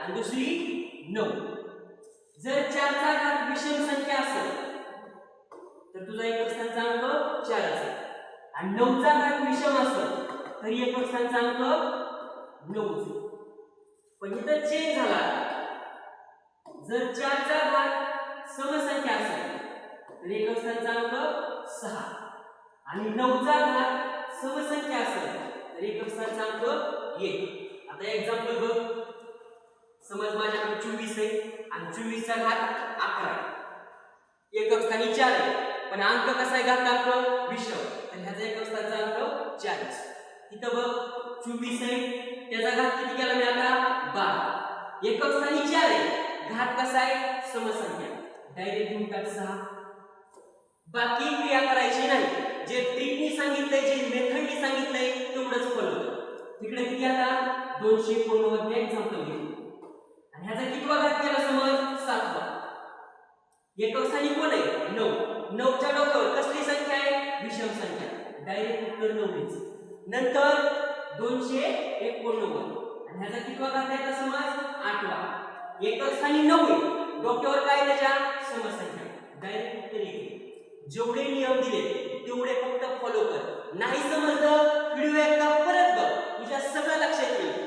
आणि दुसरी 9. जर 4 चा घात विषम संख्या असेल तर तुझा एकक स्थानाचा अंक 4 असेल आणि 9 चा घात विषम असेल तर एकक स्थानाचा अंक 9 असेल. पण इथं चेंज झाला. जर 4 चा घात समसंख्या असेल तर एकक स्थानाचा अंक 6 आणि 9 चा घात समसंख्या असेल तर एकक स्थानाचा अंक 1. आता एक्झाम्पल बघ. समज माझ्याकडे 24 आहे आणि 24 चा घात 11. एकक स्थानी 4 आहे पण अंक कसा आहे घातांक विषम तर ह्याचा एकक स्थानाचा अंक 40. इथं बघ 24 आहे त्याचा घात किती केला मी आता 12. एकक स्थानी 4 आहे घात कसा आहे समसंख्या डायरेक्ट घेऊन टाक 6. बाकी क्रिया करायची नाही. जे ट्रिकनी सांगितलंय जे मेथडनी सांगितलंय तेवढंच फॉलो कर. इकडे किती आता 289 एक्झाम्पल घेऊ आणि ह्याचा कितवा घात केला समज 7वा. एकक स्थानी कोण आहे 9. 9 च्या डोक्यावर कसली संख्या आहे विषम संख्या डायरेक्ट उत्तर 9 नंतर 289 आणि ह्याचा कितवा घात आहे समज 8वा. एकक स्थानी 9 आहे डोक्यावर काय त्याच्या समसंख्या डायरेक्ट उत्तर 1. जेवढे नियम दिले तेवढे फक्त फॉलो कर. नाही समजलं व्हिडिओ एकदा परत बघ तुझ्या सगळं लक्षात येईल.